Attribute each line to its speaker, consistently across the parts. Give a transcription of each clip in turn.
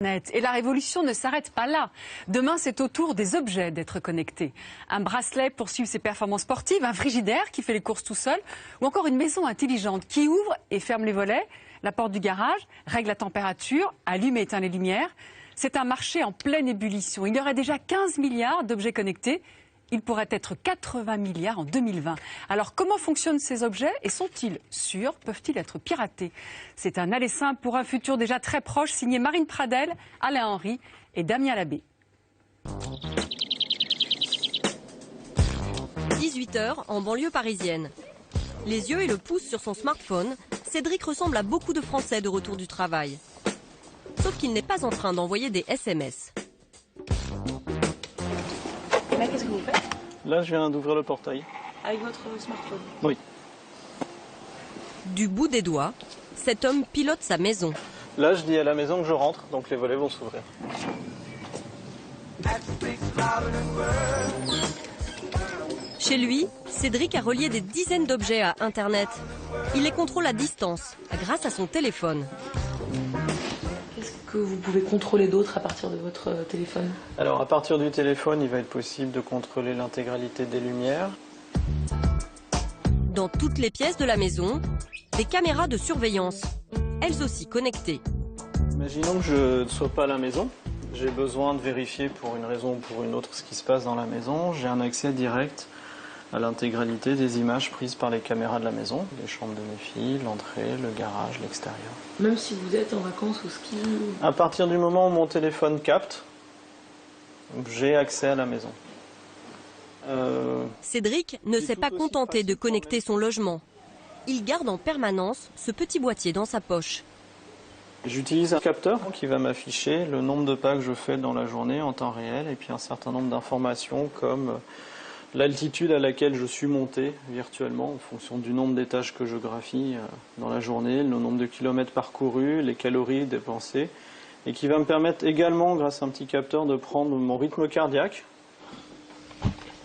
Speaker 1: Et la révolution ne s'arrête pas là. Demain, c'est au tour des objets d'être connectés. Un bracelet pour suivre ses performances sportives, un frigidaire qui fait les courses tout seul, ou encore une maison intelligente qui ouvre et ferme les volets, la porte du garage, règle la température, allume et éteint les lumières. C'est un marché en pleine ébullition. Il y aurait déjà 15 milliards d'objets connectés. Il pourrait être 80 milliards en 2020. Alors comment fonctionnent ces objets et sont-ils sûrs? Peuvent-ils être piratés? C'est un aller simple pour un futur déjà très proche, signé Marine Pradel, Alain Henry et Damien Labbé.
Speaker 2: 18h en banlieue parisienne. Les yeux et le pouce sur son smartphone, Cédric ressemble à beaucoup de Français de retour du travail. Sauf qu'il n'est pas en train d'envoyer des SMS.
Speaker 3: Là, qu'est-ce que vous faites?
Speaker 4: Là, je viens d'ouvrir le portail.
Speaker 3: Avec votre smartphone?
Speaker 4: Oui.
Speaker 2: Du bout des doigts, cet homme pilote sa maison.
Speaker 4: Là, je dis à la maison que je rentre, donc les volets vont s'ouvrir.
Speaker 2: Chez lui, Cédric a relié des dizaines d'objets à Internet. Il les contrôle à distance, grâce à son téléphone.
Speaker 3: Qu'est-ce que vous pouvez contrôler d'autre à partir de votre téléphone?
Speaker 4: Alors, à partir du téléphone, il va être possible de contrôler l'intégralité des lumières.
Speaker 2: Dans toutes les pièces de la maison, des caméras de surveillance, elles aussi connectées.
Speaker 4: Imaginons que je ne sois pas à la maison. J'ai besoin de vérifier pour une raison ou pour une autre ce qui se passe dans la maison. J'ai un accès direct à l'intégralité des images prises par les caméras de la maison. Les chambres de mes filles, l'entrée, le garage, l'extérieur.
Speaker 3: Même si vous êtes en vacances au ski?
Speaker 4: À partir du moment où mon téléphone capte, j'ai accès à la maison.
Speaker 2: Cédric ne s'est pas contenté de connecter son logement. Il garde en permanence ce petit boîtier dans sa poche.
Speaker 4: J'utilise un capteur qui va m'afficher le nombre de pas que je fais dans la journée en temps réel et puis un certain nombre d'informations comme l'altitude à laquelle je suis monté virtuellement en fonction du nombre d'étages que je graphie dans la journée, le nombre de kilomètres parcourus, les calories dépensées et qui va me permettre également, grâce à un petit capteur, de prendre mon rythme cardiaque.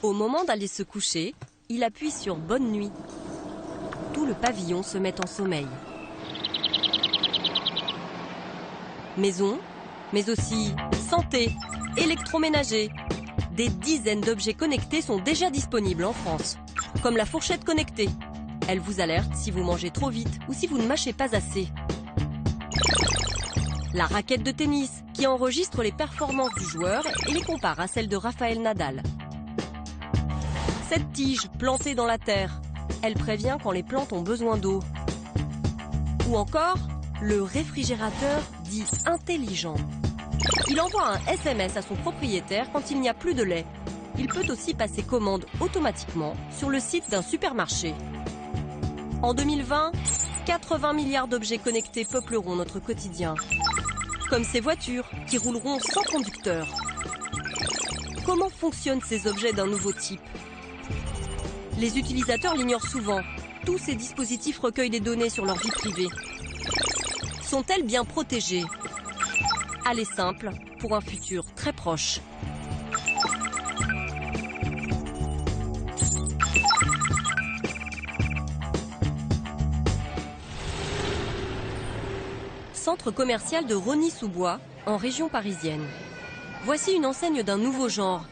Speaker 2: Au moment d'aller se coucher, il appuie sur Bonne nuit. Tout le pavillon se met en sommeil. Maison, mais aussi santé, électroménager. Des dizaines d'objets connectés sont déjà disponibles en France, comme la fourchette connectée. Elle vous alerte si vous mangez trop vite ou si vous ne mâchez pas assez. La raquette de tennis qui enregistre les performances du joueur et les compare à celles de Rafael Nadal. Cette tige plantée dans la terre, elle prévient quand les plantes ont besoin d'eau. Ou encore, le réfrigérateur dit intelligent. Il envoie un SMS à son propriétaire quand il n'y a plus de lait. Il peut aussi passer commande automatiquement sur le site d'un supermarché. En 2020, 80 milliards d'objets connectés peupleront notre quotidien. Comme ces voitures qui rouleront sans conducteur. Comment fonctionnent ces objets d'un nouveau type? Les utilisateurs l'ignorent souvent. Tous ces dispositifs recueillent des données sur leur vie privée. Sont-elles bien protégées? Allez simple pour un futur très proche. Centre commercial de Rosny-sous-Bois, en région parisienne. Voici une enseigne d'un nouveau genre,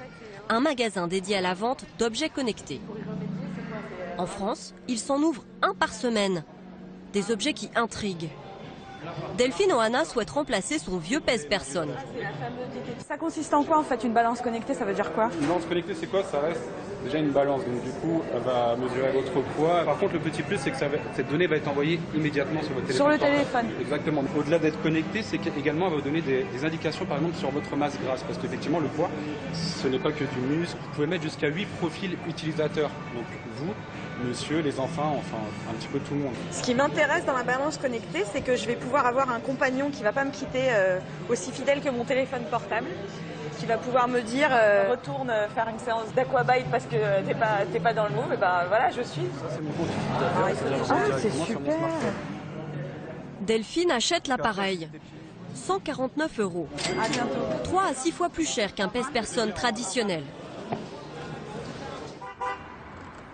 Speaker 2: un magasin dédié à la vente d'objets connectés. En France, il s'en ouvre un par semaine. Des objets qui intriguent. Delphine Ohana souhaite remplacer son vieux pèse-personne.
Speaker 5: Ça consiste en quoi en fait une balance connectée? Ça veut dire quoi?
Speaker 6: Une balance connectée, c'est quoi? Ça reste déjà une balance, donc du coup elle va mesurer votre poids. Par contre, le petit plus, c'est que cette donnée va être envoyée immédiatement sur votre téléphone.
Speaker 5: Sur le téléphone.
Speaker 6: Exactement. Au-delà d'être connecté, c'est qu'également elle va vous donner des indications par exemple sur votre masse grasse, parce qu'effectivement le poids, ce n'est pas que du muscle. Vous pouvez mettre jusqu'à 8 profils utilisateurs. Donc vous, monsieur, les enfants, enfin un petit peu tout le monde.
Speaker 5: Ce qui m'intéresse dans la balance connectée, c'est que je vais pouvoir avoir un compagnon qui va pas me quitter aussi fidèle que mon téléphone portable, qui va pouvoir me dire retourne faire une séance d'aquabike parce que t'es pas dans le move, et ben voilà, je suis.
Speaker 6: Ça, c'est mon compte utilisateur.
Speaker 5: C'est super.
Speaker 2: Delphine achète l'appareil. 149 €.
Speaker 5: À bientôt.
Speaker 2: 3 à 6 fois plus cher qu'un pèse-personne traditionnel.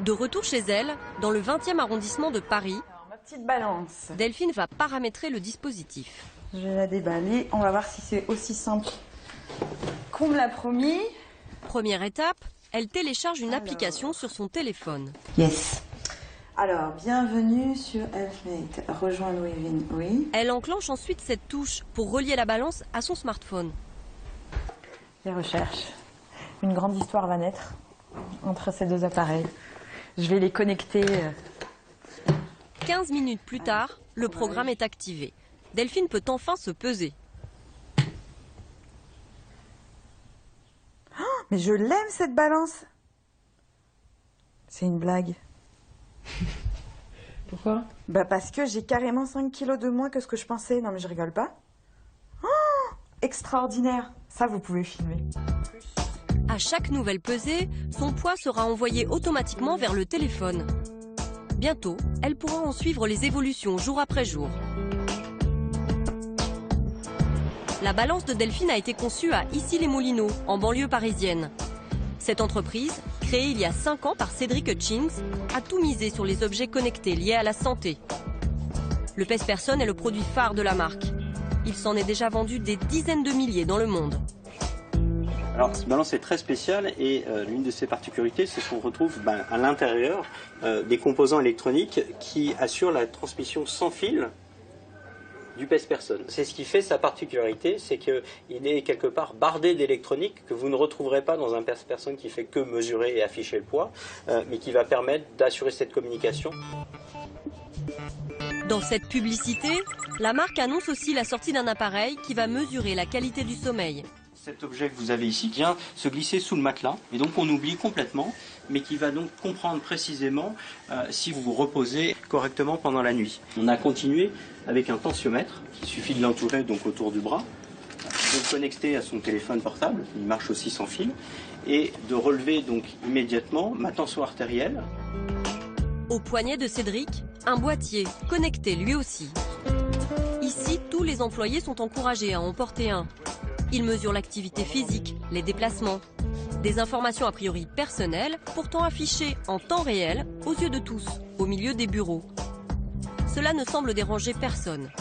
Speaker 2: De retour chez elle, dans le 20e arrondissement de Paris,
Speaker 5: Ma petite balance.
Speaker 2: Delphine va paramétrer le dispositif.
Speaker 5: Je vais la déballer. On va voir si c'est aussi simple qu'on me l'a promis.
Speaker 2: Première étape, elle télécharge une application sur son téléphone.
Speaker 5: Yes. Alors, bienvenue sur Elfmate. Rejoindre Within, oui.
Speaker 2: Elle enclenche ensuite cette touche pour relier la balance à son smartphone.
Speaker 5: Les recherches. Une grande histoire va naître entre ces deux appareils. Je vais les connecter.
Speaker 2: 15 minutes plus tard, le programme est activé. Delphine peut enfin se peser.
Speaker 5: Oh, mais je l'aime cette balance. C'est une blague.
Speaker 3: Pourquoi?
Speaker 5: Bah parce que j'ai carrément 5 kilos de moins que ce que je pensais. Non mais je rigole pas. Oh, extraordinaire. Ça vous pouvez filmer.
Speaker 2: À chaque nouvelle pesée, son poids sera envoyé automatiquement vers le téléphone. Bientôt, elle pourra en suivre les évolutions jour après jour. La balance de Delphine a été conçue à Issy-les-Moulineaux, en banlieue parisienne. Cette entreprise, créée il y a 5 ans par Cédric Hutchings, a tout misé sur les objets connectés liés à la santé. Le pèse-personne est le produit phare de la marque. Il s'en est déjà vendu des dizaines de milliers dans le monde.
Speaker 7: Alors, cette balance est très spéciale et l'une de ses particularités, c'est qu'on retrouve à l'intérieur des composants électroniques qui assurent la transmission sans fil du pèse-personne. C'est ce qui fait sa particularité, c'est qu'il est quelque part bardé d'électronique que vous ne retrouverez pas dans un pèse-personne qui fait que mesurer et afficher le poids, mais qui va permettre d'assurer cette communication.
Speaker 2: Dans cette publicité, la marque annonce aussi la sortie d'un appareil qui va mesurer la qualité du sommeil.
Speaker 7: Cet objet que vous avez ici vient se glisser sous le matelas et donc on oublie complètement, mais qui va donc comprendre précisément si vous vous reposez correctement pendant la nuit. On a continué avec un tensiomètre, il suffit de l'entourer donc autour du bras, de le connecter à son téléphone portable, il marche aussi sans fil, et de relever donc immédiatement ma tension artérielle.
Speaker 2: Au poignet de Cédric, un boîtier connecté lui aussi. Ici, tous les employés sont encouragés à en porter un. Il mesure l'activité physique, les déplacements. Des informations a priori personnelles, pourtant affichées en temps réel, aux yeux de tous, au milieu des bureaux. Cela ne semble déranger personne.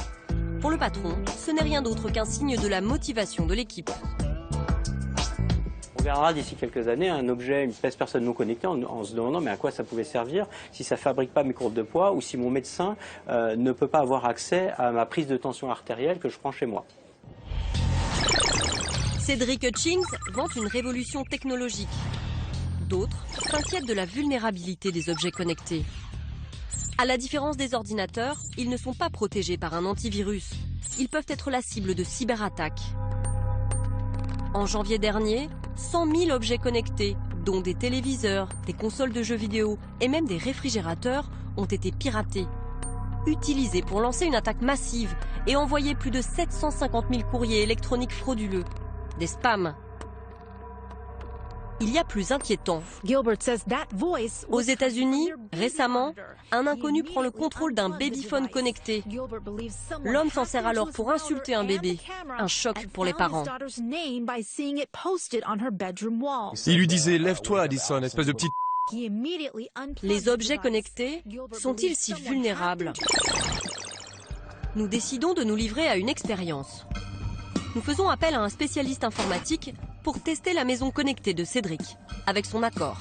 Speaker 2: Pour le patron, ce n'est rien d'autre qu'un signe de la motivation de l'équipe.
Speaker 7: On verra d'ici quelques années un objet, une pèse-personne non connectée en se demandant mais à quoi ça pouvait servir si ça ne fabrique pas mes courbes de poids ou si mon médecin ne peut pas avoir accès à ma prise de tension artérielle que je prends chez moi.
Speaker 2: Cédric Hutchings vante une révolution technologique. D'autres s'inquiètent de la vulnérabilité des objets connectés. À la différence des ordinateurs, ils ne sont pas protégés par un antivirus. Ils peuvent être la cible de cyberattaques. En janvier dernier, 100 000 objets connectés, dont des téléviseurs, des consoles de jeux vidéo et même des réfrigérateurs, ont été piratés. Utilisés pour lancer une attaque massive et envoyer plus de 750 000 courriers électroniques frauduleux. Des spams. Il y a plus inquiétant. Aux États-Unis, récemment, un inconnu prend le contrôle d'un babyphone connecté. L'homme s'en sert alors pour insulter un bébé. Un choc pour les parents.
Speaker 8: Il lui disait « Lève-toi, Addison, espèce de petite... »
Speaker 2: Les objets connectés sont-ils si vulnérables? Nous décidons de nous livrer à une expérience. Nous faisons appel à un spécialiste informatique pour tester la maison connectée de Cédric, avec son accord.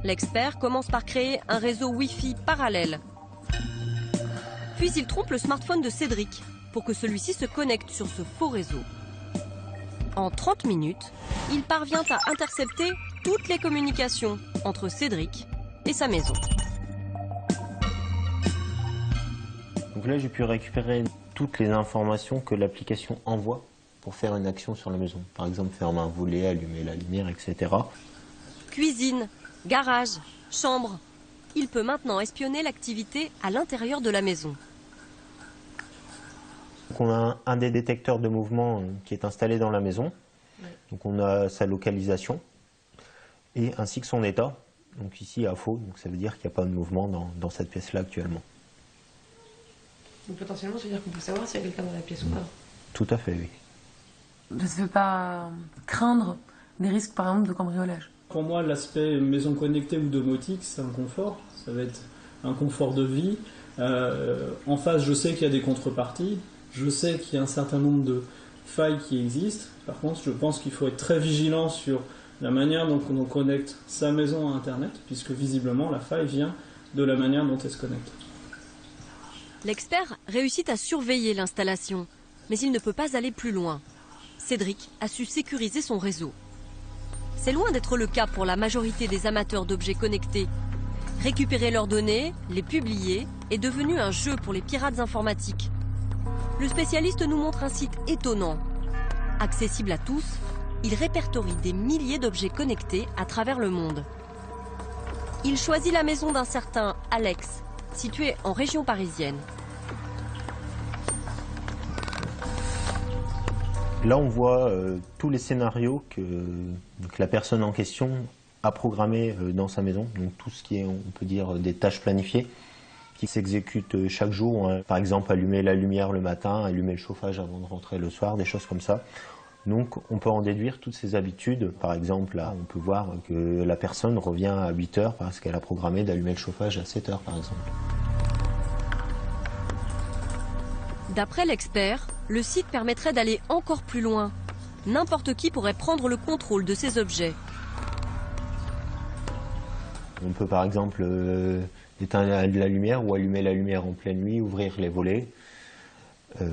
Speaker 2: L'expert commence par créer un réseau Wi-Fi parallèle. Puis il trompe le smartphone de Cédric pour que celui-ci se connecte sur ce faux réseau. En 30 minutes, il parvient à intercepter toutes les communications entre Cédric et sa maison.
Speaker 9: Donc là, j'ai pu récupérer toutes les informations que l'application envoie pour faire une action sur la maison. Par exemple, fermer un volet, allumer la lumière, etc.
Speaker 2: Cuisine, garage, chambre. Il peut maintenant espionner l'activité à l'intérieur de la maison.
Speaker 9: Donc on a un des détecteurs de mouvement qui est installé dans la maison. Donc on a sa localisation et ainsi que son état. Donc ici à faux, donc ça veut dire qu'il n'y a pas de mouvement dans cette pièce-là actuellement.
Speaker 3: Donc potentiellement, ça veut dire qu'on peut savoir s'il y a quelqu'un dans la pièce ou pas.
Speaker 9: Tout à fait, oui.
Speaker 3: Ça ne fait pas craindre des risques, par exemple, de cambriolage.
Speaker 4: Pour moi, l'aspect maison connectée ou domotique, c'est un confort. Ça va être un confort de vie, En face, je sais qu'il y a des contreparties, je sais qu'il y a un certain nombre de failles qui existent. Par contre, je pense qu'il faut être très vigilant sur la manière dont on connecte sa maison à Internet, puisque visiblement la faille vient de la manière dont elle se connecte.
Speaker 2: L'expert réussit à surveiller l'installation, mais il ne peut pas aller plus loin. Cédric a su sécuriser son réseau. C'est loin d'être le cas pour la majorité des amateurs d'objets connectés. Récupérer leurs données, les publier, est devenu un jeu pour les pirates informatiques. Le spécialiste nous montre un site étonnant. Accessible à tous, il répertorie des milliers d'objets connectés à travers le monde. Il choisit la maison d'un certain Alex, situé en région parisienne.
Speaker 9: Là, on voit tous les scénarios que la personne en question a programmés dans sa maison. Donc tout ce qui est, on peut dire, des tâches planifiées qui s'exécutent chaque jour. Hein. Par exemple, allumer la lumière le matin, allumer le chauffage avant de rentrer le soir, des choses comme ça. Donc on peut en déduire toutes ces habitudes. Par exemple, là, on peut voir que la personne revient à 8 heures parce qu'elle a programmé d'allumer le chauffage à 7 heures, par exemple.
Speaker 2: D'après l'expert, le site permettrait d'aller encore plus loin. N'importe qui pourrait prendre le contrôle de ces objets.
Speaker 9: On peut par exemple éteindre la lumière ou allumer la lumière en pleine nuit, ouvrir les volets. J'ai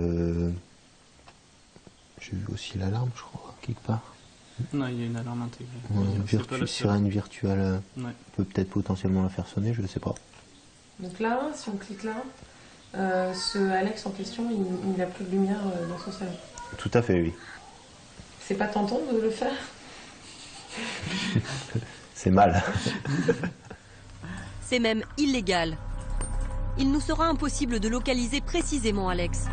Speaker 9: vu aussi l'alarme, je crois, quelque part.
Speaker 4: Non, il y a une alarme intégrée.
Speaker 9: Sirène virtuelle
Speaker 4: ouais.
Speaker 9: Peut peut-être potentiellement la faire sonner, je ne sais pas.
Speaker 3: Donc là, si on clique là, ce Alex en question, il n'a plus de lumière dans son salon.
Speaker 9: Tout à fait, oui.
Speaker 3: C'est pas tentant de le faire?
Speaker 9: C'est mal.
Speaker 2: C'est même illégal. Il nous sera impossible de localiser précisément Alex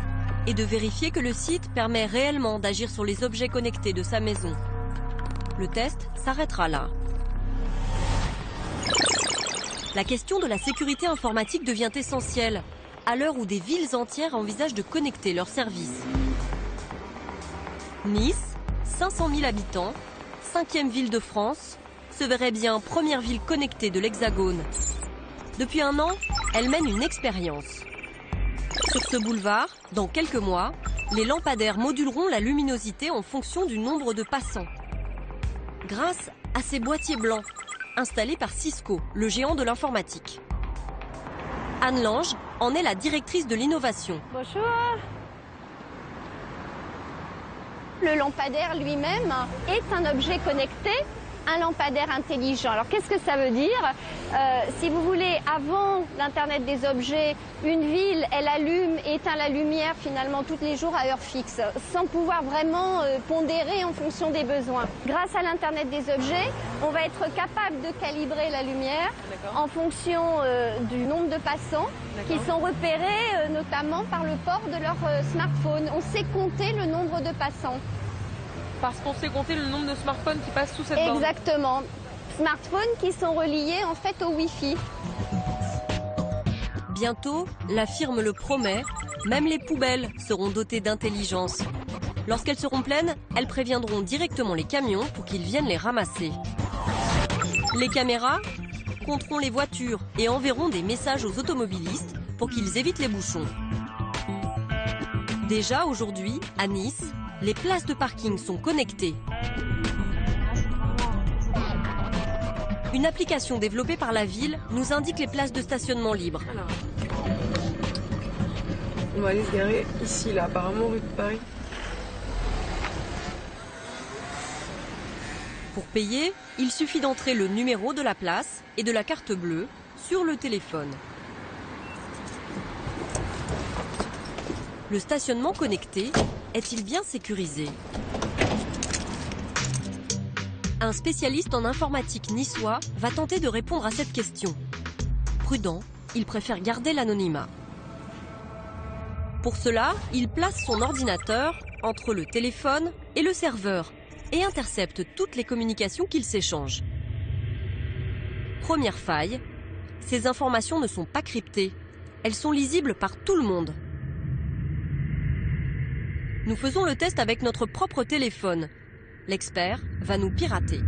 Speaker 2: et de vérifier que le site permet réellement d'agir sur les objets connectés de sa maison. Le test s'arrêtera là. La question de la sécurité informatique devient essentielle à l'heure où des villes entières envisagent de connecter leurs services. Nice, 500 000 habitants, 5e ville de France, se verrait bien première ville connectée de l'Hexagone. Depuis un an, elle mène une expérience. Sur ce boulevard, dans quelques mois, les lampadaires moduleront la luminosité en fonction du nombre de passants. Grâce à ces boîtiers blancs, installés par Cisco, le géant de l'informatique. Anne Lange en est la directrice de l'innovation.
Speaker 10: Bonjour. Le lampadaire lui-même est un objet connecté, un lampadaire intelligent. Alors qu'est-ce que ça veut dire? Si vous voulez, avant l'Internet des objets, une ville, elle allume et éteint la lumière finalement tous les jours à heure fixe, sans pouvoir vraiment pondérer en fonction des besoins. Grâce à l'Internet des objets, on va être capable de calibrer la lumière en fonction du nombre de passants qui sont repérés notamment par le port de leur smartphone. On sait compter le nombre de passants.
Speaker 3: Parce qu'on sait compter le nombre de smartphones qui passent sous cette borne.
Speaker 10: Exactement. Smartphones qui sont reliés en fait au Wi-Fi.
Speaker 2: Bientôt, la firme le promet, même les poubelles seront dotées d'intelligence. Lorsqu'elles seront pleines, elles préviendront directement les camions pour qu'ils viennent les ramasser. Les caméras compteront les voitures et enverront des messages aux automobilistes pour qu'ils évitent les bouchons. Déjà aujourd'hui, à Nice, les places de parking sont connectées. Une application développée par la ville nous indique les places de stationnement libres.
Speaker 3: Alors, on va aller se garer ici, là, apparemment rue de Paris.
Speaker 2: Pour payer, il suffit d'entrer le numéro de la place et de la carte bleue sur le téléphone. Le stationnement connecté est-il bien sécurisé? Un spécialiste en informatique niçois va tenter de répondre à cette question. Prudent, il préfère garder l'anonymat. Pour cela, il place son ordinateur entre le téléphone et le serveur et intercepte toutes les communications qu'ils s'échangent. Première faille, ces informations ne sont pas cryptées. Elles sont lisibles par tout le monde. Nous faisons le test avec notre propre téléphone. L'expert va nous pirater.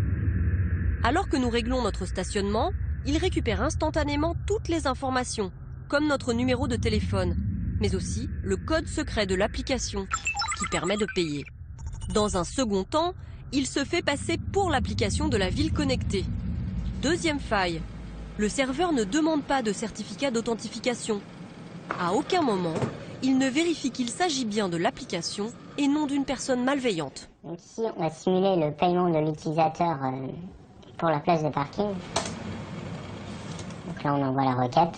Speaker 2: Alors que nous réglons notre stationnement, il récupère instantanément toutes les informations comme notre numéro de téléphone, mais aussi le code secret de l'application qui permet de payer. Dans un second temps, il se fait passer pour l'application de la ville connectée. Deuxième faille, le serveur ne demande pas de certificat d'authentification. À aucun moment, il ne vérifie qu'il s'agit bien de l'application et non d'une personne malveillante.
Speaker 11: Donc ici, on va simuler le paiement de l'utilisateur pour la place de parking. Donc là, on envoie la requête.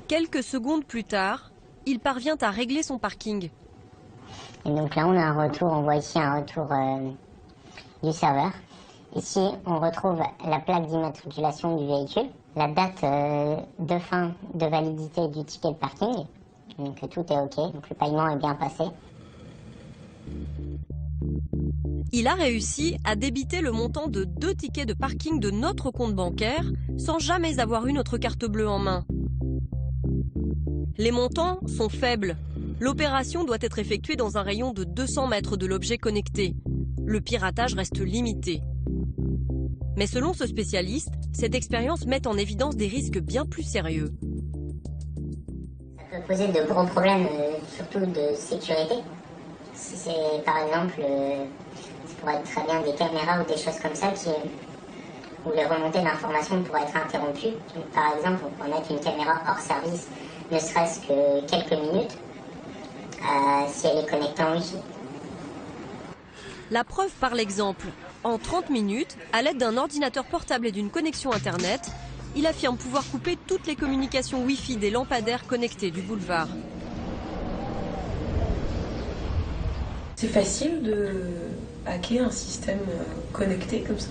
Speaker 2: Quelques secondes plus tard, il parvient à régler son parking.
Speaker 11: Et donc là, on a un retour, on voit ici un retour du serveur. Ici, on retrouve la plaque d'immatriculation du véhicule, la date de fin de validité du ticket de parking. Donc tout est OK, donc le paiement est bien passé.
Speaker 2: Il a réussi à débiter le montant de 2 tickets de parking de notre compte bancaire sans jamais avoir eu notre carte bleue en main. Les montants sont faibles. L'opération doit être effectuée dans un rayon de 200 mètres de l'objet connecté. Le piratage reste limité. Mais selon ce spécialiste, cette expérience met en évidence des risques bien plus sérieux.
Speaker 11: Ça peut poser de gros problèmes, surtout de sécurité. Si c'est par exemple, ça pourrait être très bien des caméras ou des choses comme ça où les remontées d'informations pourraient être interrompues. Donc, par exemple, on pourrait mettre une caméra hors service, ne serait-ce que quelques minutes, si elle est connectée en Wi-Fi.
Speaker 2: La preuve par l'exemple. En 30 minutes, à l'aide d'un ordinateur portable et d'une connexion Internet, il affirme pouvoir couper toutes les communications Wi-Fi des lampadaires connectés du boulevard.
Speaker 3: C'est facile de hacker un système connecté comme ça?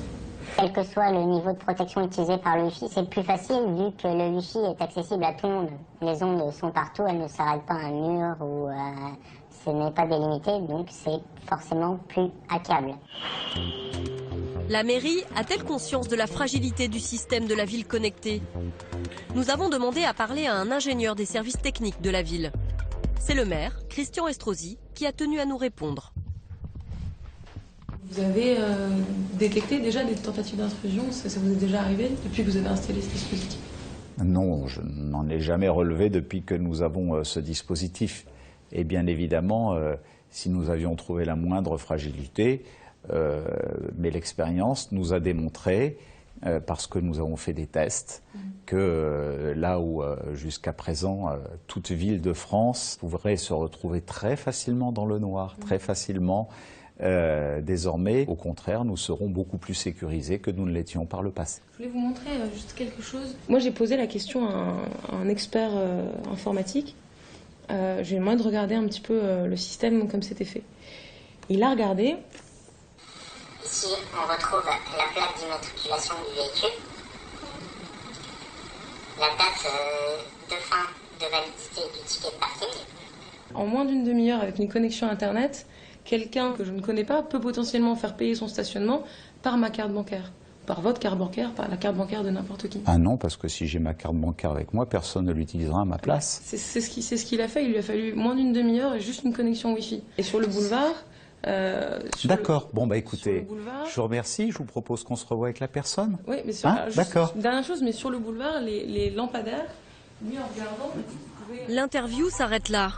Speaker 11: Quel que soit le niveau de protection utilisé par le Wi-Fi, c'est plus facile vu que le Wi-Fi est accessible à tout le monde. Les ondes sont partout, elles ne s'arrêtent pas à un mur ou ce n'est pas délimité, donc c'est forcément plus hackable.
Speaker 2: La mairie a-t-elle conscience de la fragilité du système de la ville connectée? Nous avons demandé à parler à un ingénieur des services techniques de la ville. C'est le maire, Christian Estrosi, qui a tenu à nous répondre.
Speaker 3: Vous avez détecté déjà des tentatives d'intrusion? Ça vous est déjà arrivé depuis que vous avez installé ce dispositif?
Speaker 12: Non, je n'en ai jamais relevé depuis que nous avons ce dispositif. Et bien évidemment, si nous avions trouvé la moindre fragilité, mais l'expérience nous a démontré, parce que nous avons fait des tests, que là où jusqu'à présent toute ville de France pourrait se retrouver très facilement dans le noir, très facilement, désormais, au contraire, nous serons beaucoup plus sécurisés que nous ne l'étions par le passé.
Speaker 3: Je voulais vous montrer juste quelque chose. Moi, j'ai posé la question à un expert informatique. J'ai demandé de regarder un petit peu le système comme c'était fait. Il a regardé.
Speaker 11: Ici, on retrouve la plaque d'immatriculation du véhicule, la date de fin de validité du ticket de parking.
Speaker 3: En moins d'une demi-heure, avec une connexion Internet, quelqu'un que je ne connais pas peut potentiellement faire payer son stationnement par ma carte bancaire. Par votre carte bancaire, par la carte bancaire de n'importe qui.
Speaker 12: Ah non, parce que si j'ai ma carte bancaire avec moi, personne ne l'utilisera à ma place.
Speaker 3: C'est ce qu'il a fait. Il lui a fallu moins d'une demi-heure et juste une connexion Wi-Fi. Et sur le boulevard...
Speaker 12: D'accord. Bon, bah écoutez, je vous remercie. Je vous propose qu'on se revoie avec la personne.
Speaker 3: Oui, mais
Speaker 12: d'accord.
Speaker 3: Dernière chose, mais sur le boulevard, les lampadaires, lui en regardant...
Speaker 2: L'interview s'arrête là.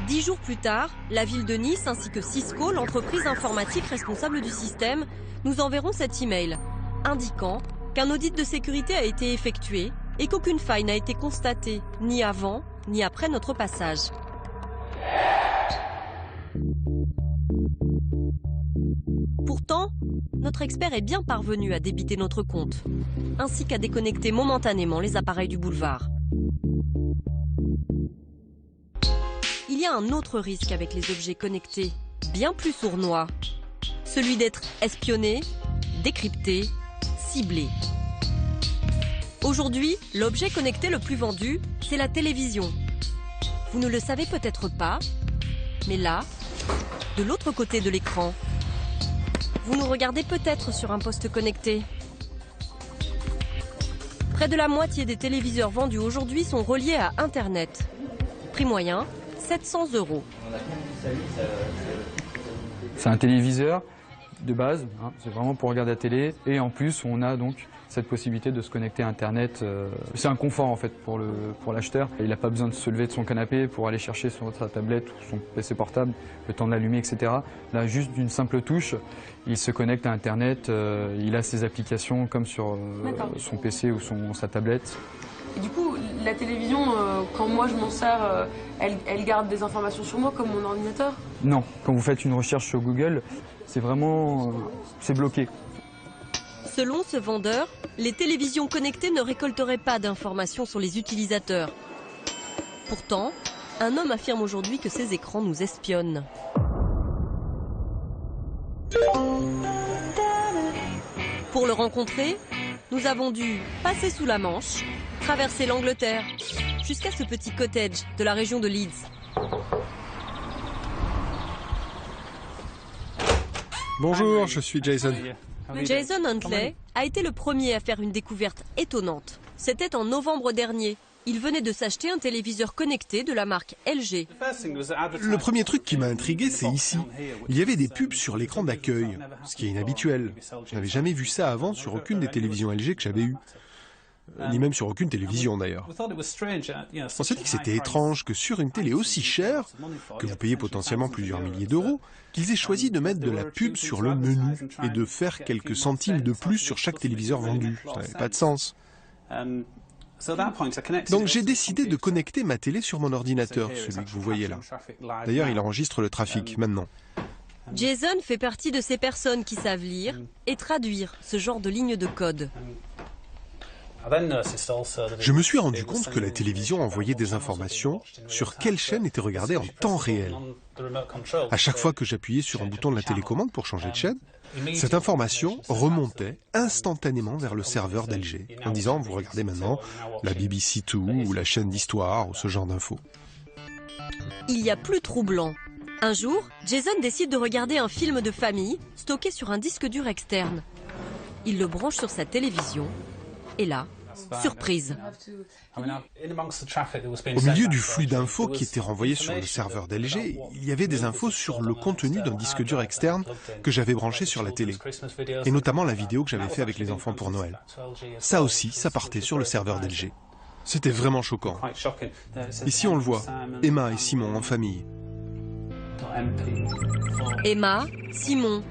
Speaker 2: 10 jours plus tard, la ville de Nice ainsi que Cisco, l'entreprise informatique responsable du système, nous enverront cet email indiquant qu'un audit de sécurité a été effectué et qu'aucune faille n'a été constatée ni avant ni après notre passage. Pourtant, notre expert est bien parvenu à débiter notre compte, ainsi qu'à déconnecter momentanément les appareils du boulevard. Il y a un autre risque avec les objets connectés, bien plus sournois. Celui d'être espionné, décrypté, ciblé. Aujourd'hui, l'objet connecté le plus vendu, c'est la télévision. Vous ne le savez peut-être pas, mais là, de l'autre côté de l'écran, vous nous regardez peut-être sur un poste connecté. Près de la moitié des téléviseurs vendus aujourd'hui sont reliés à Internet. Prix moyen, 700 €.
Speaker 13: C'est un téléviseur de base, hein, c'est vraiment pour regarder la télé. Et en plus, on a donc cette possibilité de se connecter à Internet. C'est un confort en fait pour l'acheteur. Il n'a pas besoin de se lever de son canapé pour aller chercher sur sa tablette ou son PC portable, le temps de l'allumer, etc. Là, juste d'une simple touche, il se connecte à Internet, il a ses applications comme sur son PC ou sa tablette.
Speaker 3: Et du coup, la télévision, quand moi je m'en sers, elle garde des informations sur moi comme mon ordinateur?
Speaker 13: Non, quand vous faites une recherche sur Google, c'est vraiment c'est bloqué.
Speaker 2: Selon ce vendeur, les télévisions connectées ne récolteraient pas d'informations sur les utilisateurs. Pourtant, un homme affirme aujourd'hui que ces écrans nous espionnent. Pour le rencontrer, nous avons dû passer sous la Manche, traverser l'Angleterre, jusqu'à ce petit cottage de la région de Leeds.
Speaker 8: Bonjour, je suis Jason.
Speaker 2: Jason Huntley a été le premier à faire une découverte étonnante. C'était en novembre dernier. Il venait de s'acheter un téléviseur connecté de la marque LG.
Speaker 14: Le premier truc qui m'a intrigué, c'est ici. Il y avait des pubs sur l'écran d'accueil, ce qui est inhabituel. Je n'avais jamais vu ça avant sur aucune des télévisions LG que j'avais eues. Ni même sur aucune télévision d'ailleurs. On s'est dit que c'était étrange que sur une télé aussi chère, que vous payez potentiellement plusieurs milliers d'euros, qu'ils aient choisi de mettre de la pub sur le menu et de faire quelques centimes de plus sur chaque téléviseur vendu. Ça n'avait pas de sens. Donc j'ai décidé de connecter ma télé sur mon ordinateur, celui que vous voyez là. D'ailleurs, il enregistre le trafic maintenant.
Speaker 2: Jason fait partie de ces personnes qui savent lire et traduire ce genre de lignes de code.
Speaker 14: Je me suis rendu compte que la télévision envoyait des informations sur quelle chaîne était regardée en temps réel. À chaque fois que j'appuyais sur un bouton de la télécommande pour changer de chaîne, cette information remontait instantanément vers le serveur d'LG, en disant « vous regardez maintenant la BBC 2 ou la chaîne d'histoire » ou ce genre d'infos.
Speaker 2: Il y a plus troublant. Un jour, Jason décide de regarder un film de famille stocké sur un disque dur externe. Il le branche sur sa télévision et là, surprise.
Speaker 14: Au milieu du flux d'infos qui était renvoyé sur le serveur d'LG, il y avait des infos sur le contenu d'un disque dur externe que j'avais branché sur la télé, et notamment la vidéo que j'avais fait avec les enfants pour Noël. Ça aussi, ça partait sur le serveur d'LG. C'était vraiment choquant. Ici, on le voit, Emma et Simon en famille.
Speaker 2: Emma, Simon,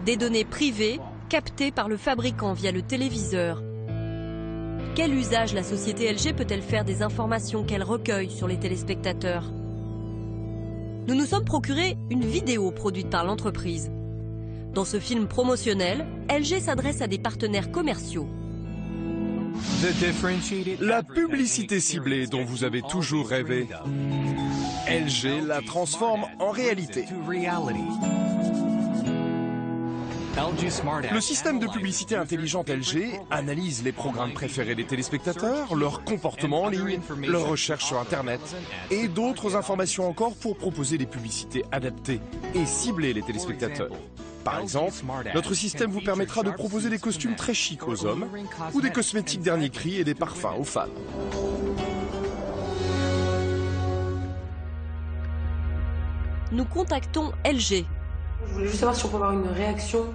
Speaker 2: des données privées captées par le fabricant via le téléviseur. Quel usage la société LG peut-elle faire des informations qu'elle recueille sur les téléspectateurs? Nous nous sommes procuré une vidéo produite par l'entreprise. Dans ce film promotionnel, LG s'adresse à des partenaires commerciaux.
Speaker 8: La publicité ciblée dont vous avez toujours rêvé, LG la transforme en réalité. Le système de publicité intelligente LG analyse les programmes préférés des téléspectateurs, leur comportement en ligne, leurs recherches sur Internet et d'autres informations encore pour proposer des publicités adaptées et cibler les téléspectateurs. Par exemple, notre système vous permettra de proposer des costumes très chics aux hommes ou des cosmétiques dernier cri et des parfums aux femmes.
Speaker 2: Nous contactons LG.
Speaker 3: Je voulais juste savoir si on peut avoir une réaction.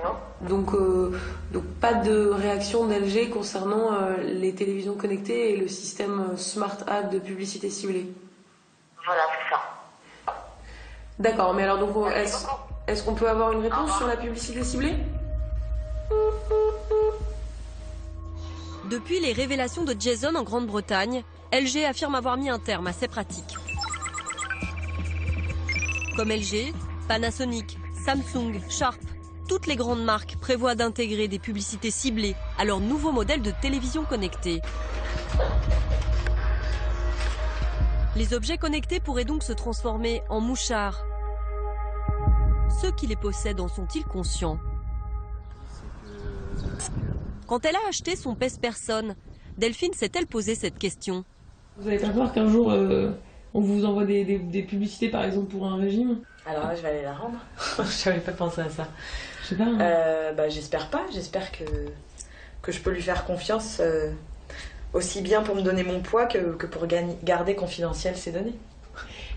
Speaker 11: Non.
Speaker 3: Donc pas de réaction d'LG concernant les télévisions connectées et le système Smart Ad de publicité ciblée.
Speaker 11: Voilà, c'est ça.
Speaker 3: D'accord, mais alors donc est-ce qu'on peut avoir une réponse sur la publicité ciblée?
Speaker 2: Depuis les révélations de Jason en Grande-Bretagne, LG affirme avoir mis un terme à ces pratiques. Comme LG, Panasonic, Samsung, Sharp, toutes les grandes marques prévoient d'intégrer des publicités ciblées à leur nouveau modèle de télévision connectée. Les objets connectés pourraient donc se transformer en mouchards. Ceux qui les possèdent en sont-ils conscients? Quand elle a acheté son pèse-personne, Delphine s'est-elle posé cette question?
Speaker 3: Vous avez pas peur qu'un jour on vous envoie des publicités par exemple pour un régime?
Speaker 5: Alors là, je vais aller la rendre. J'avais pas pensé à ça.
Speaker 3: Je sais pas.
Speaker 5: J'espère pas. J'espère que je peux lui faire confiance aussi bien pour me donner mon poids que pour garder confidentiel ces données.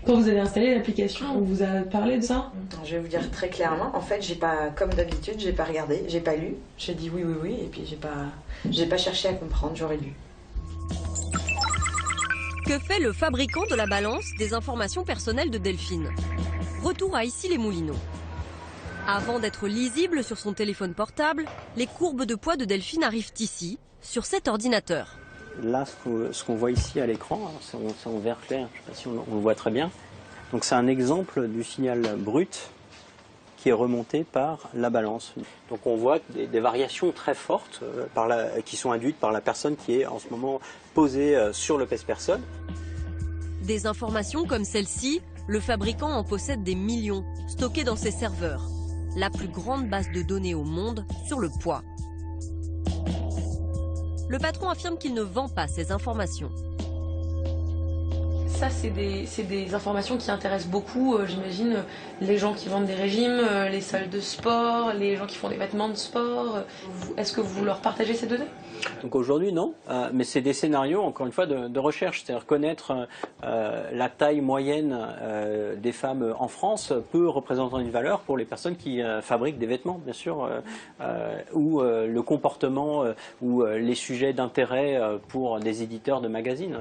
Speaker 3: Quand vous avez installé l'application, on vous a parlé de ça?
Speaker 5: Je vais vous dire très clairement, en fait, j'ai pas, comme d'habitude, j'ai pas regardé, j'ai pas lu, j'ai dit oui, oui, oui, et puis j'ai pas cherché à comprendre, j'aurais lu.
Speaker 2: Que fait le fabricant de la balance des informations personnelles de Delphine? Retour à Issy-les-Moulineaux. Avant d'être lisibles sur son téléphone portable, les courbes de poids de Delphine arrivent ici, sur cet ordinateur.
Speaker 7: Là, ce qu'on voit ici à l'écran, c'est en vert clair, je ne sais pas si on le voit très bien. Donc c'est un exemple du signal brut qui est remonté par la balance. Donc on voit des variations très fortes qui sont induites par la personne qui est en ce moment posée sur le pèse-personne.
Speaker 2: Des informations comme celle-ci, le fabricant en possède des millions, stockées dans ses serveurs. La plus grande base de données au monde sur le poids. Le patron affirme qu'il ne vend pas ces informations.
Speaker 3: Ça, c'est des informations qui intéressent beaucoup, j'imagine, les gens qui vendent des régimes, les salles de sport, les gens qui font des vêtements de sport. Est-ce que vous leur partagez ces données?
Speaker 7: Donc aujourd'hui, non, mais c'est des scénarios, encore une fois, de recherche. C'est-à-dire connaître la taille moyenne des femmes en France peut représenter une valeur pour les personnes qui fabriquent des vêtements, bien sûr, ou le comportement ou les sujets d'intérêt pour des éditeurs de magazines,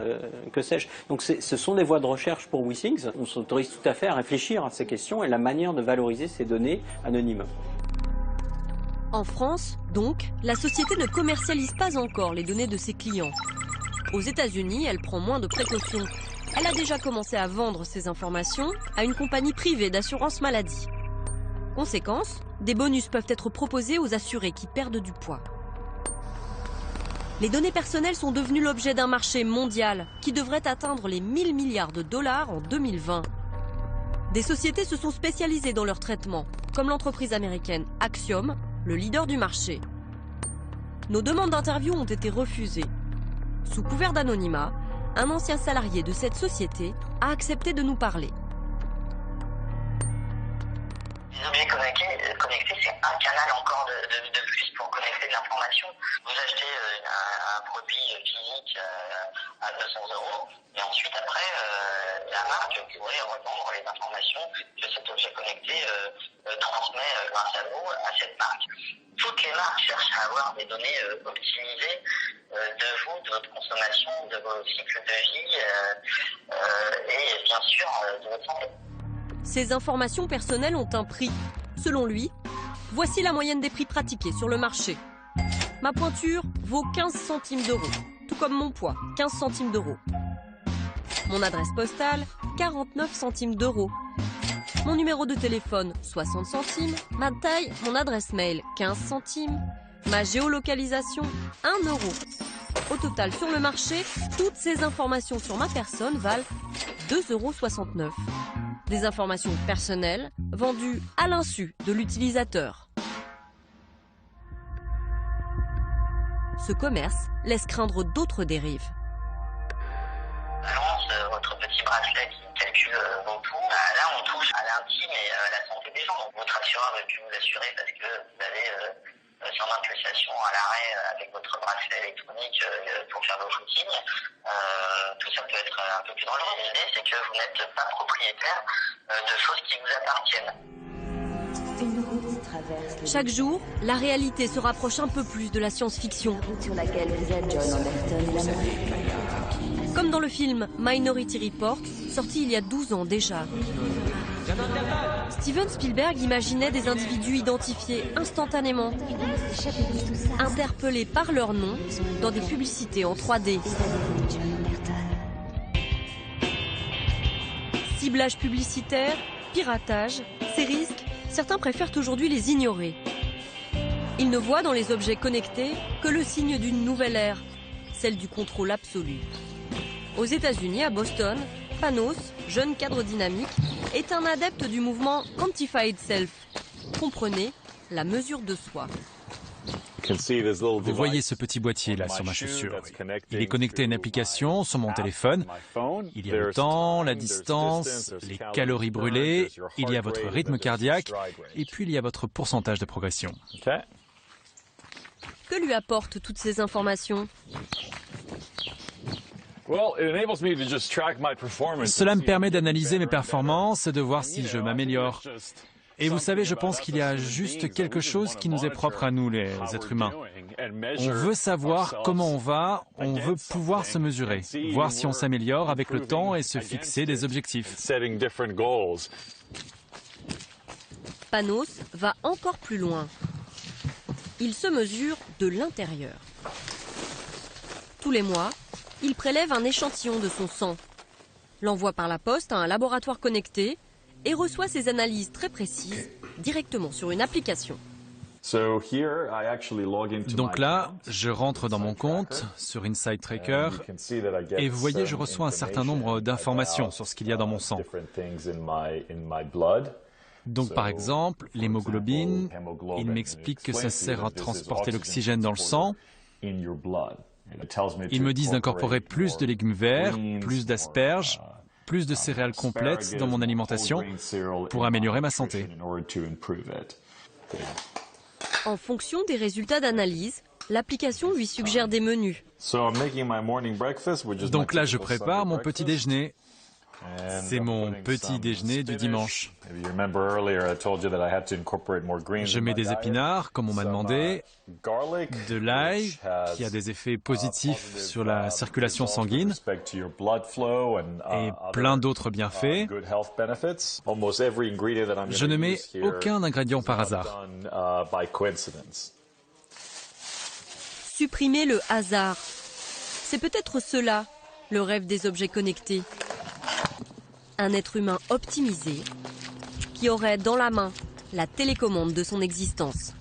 Speaker 7: que sais-je. Donc ce sont des voies de recherche pour WeThings. On s'autorise tout à fait à réfléchir à ces questions et la manière de valoriser ces données anonymes.
Speaker 2: En France, donc, la société ne commercialise pas encore les données de ses clients. Aux États-Unis, elle prend moins de précautions. Elle a déjà commencé à vendre ces informations à une compagnie privée d'assurance maladie. Conséquence, des bonus peuvent être proposés aux assurés qui perdent du poids. Les données personnelles sont devenues l'objet d'un marché mondial qui devrait atteindre les 1000 milliards de dollars en 2020. Des sociétés se sont spécialisées dans leur traitement, comme l'entreprise américaine Axiom, le leader du marché. Nos demandes d'interview ont été refusées. Sous couvert d'anonymat, un ancien salarié de cette société a accepté de nous parler.
Speaker 15: Les objets connectés, c'est un canal encore de plus pour connecter de l'information. Vous achetez un produit physique à 200 €, et ensuite après, la marque pourrait revendre les informations que cet objet connecté transmet grâce à vous à cette marque. Toutes les marques cherchent à avoir des données optimisées de vous, de votre consommation, de vos cycles de vie et bien sûr de votre santé.
Speaker 2: Ces informations personnelles ont un prix. Selon lui, voici la moyenne des prix pratiqués sur le marché. Ma pointure vaut 15 centimes d'euros, tout comme mon poids, 15 centimes d'euros. Mon adresse postale, 49 centimes d'euros. Mon numéro de téléphone, 60 centimes. Ma taille, mon adresse mail, 15 centimes. Ma géolocalisation, 1 euro. Au total, sur le marché, toutes ces informations sur ma personne valent 2,69 €. Des informations personnelles vendues à l'insu de l'utilisateur. Ce commerce laisse craindre d'autres dérives.
Speaker 15: Balance votre petit bracelet qui calcule vos poids. Là, on touche à l'intime et à la santé des gens. Donc, votre assureur veut plus vous assurer parce que vous avez son appréciation à l'arrêt avec votre bracelet électronique pour faire vos footings. Tout ça peut être un peu plus dangereux. L'idée, c'est que vous n'êtes pas propriétaire de choses qui vous appartiennent.
Speaker 2: Chaque jour, la réalité se rapproche un peu plus de la science-fiction. Comme dans le film Minority Report, sorti il y a 12 ans déjà. Steven Spielberg imaginait des individus identifiés instantanément, interpellés par leur nom dans des publicités en 3D. Ciblage publicitaire, piratage, ces risques, certains préfèrent aujourd'hui les ignorer. Ils ne voient dans les objets connectés que le signe d'une nouvelle ère, celle du contrôle absolu. Aux États-Unis, à Boston, Panos, jeune cadre dynamique, est un adepte du mouvement Quantified Self. Comprenez, la mesure de soi.
Speaker 16: Vous voyez ce petit boîtier là sur ma chaussure. Il est connecté à une application sur mon téléphone. Il y a le temps, la distance, les calories brûlées, il y a votre rythme cardiaque et puis il y a votre pourcentage de progression.
Speaker 2: Que lui apportent toutes ces informations ?
Speaker 16: Cela me permet d'analyser mes performances et de voir si je m'améliore. Et vous savez, je pense qu'il y a juste quelque chose qui nous est propre à nous, les êtres humains. On veut savoir comment on va, on veut pouvoir se mesurer, voir si on s'améliore avec le temps et se fixer des objectifs.
Speaker 2: Panos va encore plus loin. Il se mesure de l'intérieur. Tous les mois, il prélève un échantillon de son sang, l'envoie par la poste à un laboratoire connecté et reçoit ses analyses très précises directement sur une application.
Speaker 16: Donc là, je rentre dans mon compte sur Inside Tracker et vous voyez, je reçois un certain nombre d'informations sur ce qu'il y a dans mon sang. Donc par exemple, l'hémoglobine, il m'explique que ça sert à transporter l'oxygène dans le sang. Ils me disent d'incorporer plus de légumes verts, plus d'asperges, plus de céréales complètes dans mon alimentation pour améliorer ma santé.
Speaker 2: En fonction des résultats d'analyse, l'application lui suggère des menus.
Speaker 16: Donc là, je prépare mon petit déjeuner. C'est mon petit déjeuner du dimanche. Je mets des épinards, comme on m'a demandé, de l'ail, qui a des effets positifs sur la circulation sanguine, et plein d'autres bienfaits. Je ne mets aucun ingrédient par hasard.
Speaker 2: Supprimer le hasard. C'est peut-être cela, le rêve des objets connectés. Un être humain optimisé qui aurait dans la main la télécommande de son existence.